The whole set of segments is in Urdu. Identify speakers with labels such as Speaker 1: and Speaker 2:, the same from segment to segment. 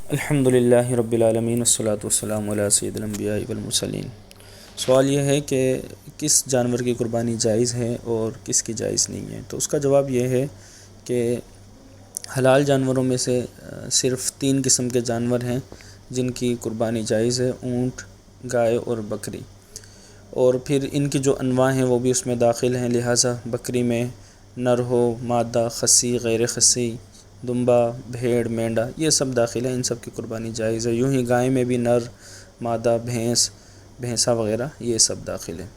Speaker 1: الحمدللہ رب العالمین والصلاة والسلام علی سید الانبیاء والمرسلین۔ سوال یہ ہے کہ کس جانور کی قربانی جائز ہے اور کس کی جائز نہیں ہے؟ تو اس کا جواب یہ ہے کہ حلال جانوروں میں سے صرف 3 قسم کے جانور ہیں جن کی قربانی جائز ہے: اونٹ، گائے اور بکری۔ اور پھر ان کی جو انواع ہیں وہ بھی اس میں داخل ہیں، لہٰذا بکری میں نر ہو، مادہ، خصی، غیر خصی، دمبا، بھیڑ، مینڈا، یہ سب داخل ہیں، ان سب کی قربانی جائز ہے۔ یوں ہی گائے میں بھی نر، مادہ، بھینسا وغیرہ یہ سب داخل ہیں۔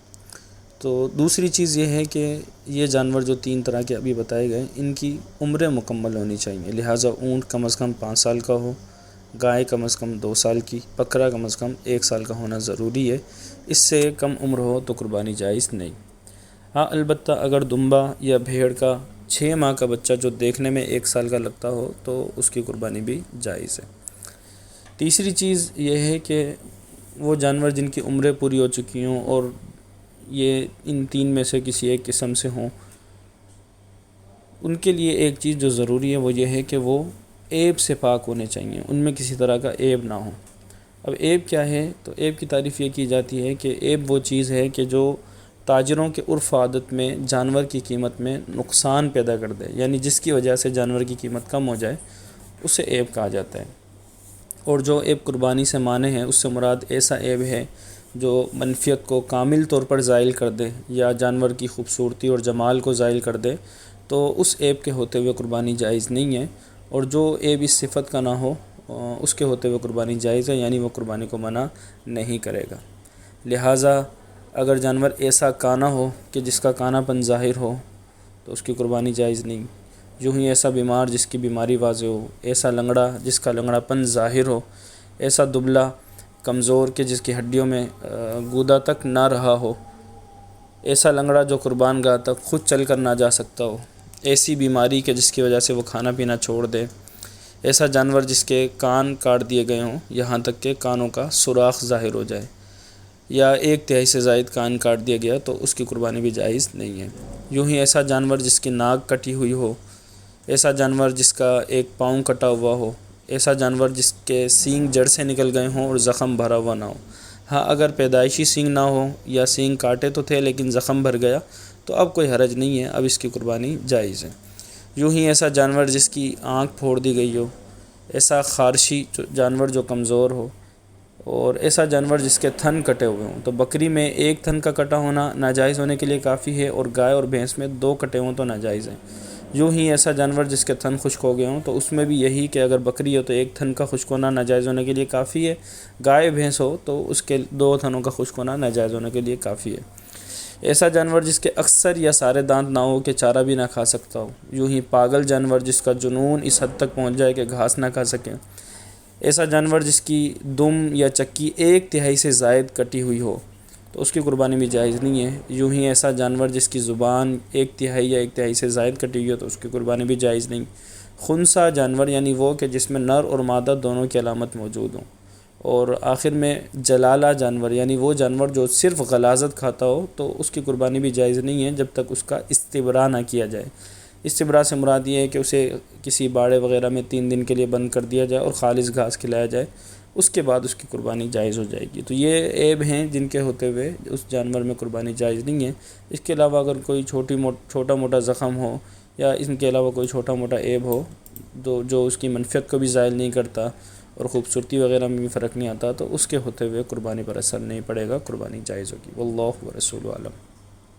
Speaker 1: تو دوسری چیز یہ ہے کہ یہ جانور جو 3 طرح کے ابھی بتائے گئے، ان کی عمریں مکمل ہونی چاہیے، لہٰذا اونٹ کم از کم 5 سال کا ہو، گائے کم از کم 2 سال کی، بکرا کم از کم 1 سال کا ہونا ضروری ہے۔ اس سے کم عمر ہو تو قربانی جائز نہیں۔ ہاں، البتہ اگر دمبا یا بھیڑ کا 6 ماہ کا بچہ جو دیکھنے میں 1 سال کا لگتا ہو تو اس کی قربانی بھی جائز ہے۔ تیسری چیز یہ ہے کہ وہ جانور جن کی عمریں پوری ہو چکی ہوں اور یہ ان 3 میں سے کسی ایک قسم سے ہوں، ان کے لیے ایک چیز جو ضروری ہے وہ یہ ہے کہ وہ عیب سے پاک ہونے چاہیے، ان میں کسی طرح کا عیب نہ ہو۔ اب عیب کیا ہے؟ تو عیب کی تعریف یہ کی جاتی ہے کہ عیب وہ چیز ہے کہ جو تاجروں کے عرف عادت میں جانور کی قیمت میں نقصان پیدا کر دے، یعنی جس کی وجہ سے جانور کی قیمت کم ہو جائے، اسے عیب کہا جاتا ہے۔ اور جو عیب قربانی سے مانے ہیں، اس سے مراد ایسا عیب ہے جو منفیت کو کامل طور پر زائل کر دے یا جانور کی خوبصورتی اور جمال کو زائل کر دے، تو اس عیب کے ہوتے ہوئے قربانی جائز نہیں ہے۔ اور جو عیب اس صفت کا نہ ہو، اس کے ہوتے ہوئے قربانی جائز ہے، یعنی وہ قربانی کو منع نہیں کرے گا۔ لہٰذا اگر جانور ایسا کانا ہو کہ جس کا کانا پن ظاہر ہو تو اس کی قربانی جائز نہیں۔ یوں ہی ایسا بیمار جس کی بیماری واضح ہو، ایسا لنگڑا جس کا لنگڑا پن ظاہر ہو، ایسا دبلا کمزور کہ جس کی ہڈیوں میں گودا تک نہ رہا ہو، ایسا لنگڑا جو قربان گاہ تک خود چل کر نہ جا سکتا ہو، ایسی بیماری کہ جس کی وجہ سے وہ کھانا پینا چھوڑ دے، ایسا جانور جس کے کان کاٹ دیے گئے ہوں یہاں تک کہ کانوں کا سوراخ ظاہر ہو جائے، یا 1/3 سے زائد کان کاٹ دیا گیا تو اس کی قربانی بھی جائز نہیں ہے۔ یوں ہی ایسا جانور جس کی ناک کٹی ہوئی ہو، ایسا جانور جس کا ایک پاؤں کٹا ہوا ہو، ایسا جانور جس کے سینگ جڑ سے نکل گئے ہوں اور زخم بھرا ہوا نہ ہو۔ ہاں، اگر پیدائشی سینگ نہ ہو یا سینگ کاٹے تو تھے لیکن زخم بھر گیا تو اب کوئی حرج نہیں ہے، اب اس کی قربانی جائز ہے۔ یوں ہی ایسا جانور جس کی آنکھ پھوڑ دی گئی ہو، ایسا خارشی جانور جو کمزور ہو، اور ایسا جانور جس کے تھن کٹے ہوئے ہوں، تو بکری میں 1 تھن کا کٹا ہونا ناجائز ہونے کے لیے کافی ہے، اور گائے اور بھینس میں 2 کٹے ہوں تو ناجائز ہے۔ یوں ہی ایسا جانور جس کے تھن خشک ہو گئے ہوں تو اس میں بھی یہی کہ اگر بکری ہو تو 1 تھن کا خشک ہونا ناجائز ہونے کے لیے کافی ہے، گائے بھینس ہو تو اس کے 2 تھنوں کا خشک ہونا ناجائز ہونے کے لیے کافی ہے۔ ایسا جانور جس کے اکثر یا سارے دانت نہ ہو کہ چارہ بھی نہ کھا سکتا ہو۔ یوں ہی پاگل جانور جس کا جنون اس حد تک پہنچ جائے کہ گھاس نہ کھا سکے۔ ایسا جانور جس کی دم یا چکی 1/3 سے زائد کٹی ہوئی ہو تو اس کی قربانی بھی جائز نہیں ہے۔ یوں ہی ایسا جانور جس کی زبان 1/3 یا 1/3 سے زائد کٹی ہوئی ہو تو اس کی قربانی بھی جائز نہیں۔ خنثی جانور یعنی وہ کہ جس میں نر اور مادہ دونوں کی علامت موجود ہوں۔ اور آخر میں جلالہ جانور یعنی وہ جانور جو صرف غلاظت کھاتا ہو تو اس کی قربانی بھی جائز نہیں ہے جب تک اس کا استبراء نہ کیا جائے۔ استبراء سے مراد یہ ہے کہ اسے کسی باڑے وغیرہ میں 3 دن کے لیے بند کر دیا جائے اور خالص گھاس کھلایا جائے، اس کے بعد اس کی قربانی جائز ہو جائے گی۔ تو یہ عیب ہیں جن کے ہوتے ہوئے اس جانور میں قربانی جائز نہیں ہے۔ اس کے علاوہ اگر کوئی چھوٹا موٹا زخم ہو یا ان کے علاوہ کوئی چھوٹا موٹا عیب ہو جو اس کی منفیت کو بھی زائل نہیں کرتا اور خوبصورتی وغیرہ میں بھی فرق نہیں آتا، تو اس کے ہوتے ہوئے قربانی پر اثر نہیں پڑے گا، قربانی جائز ہوگی۔ واللہ ورسولہ اعلم۔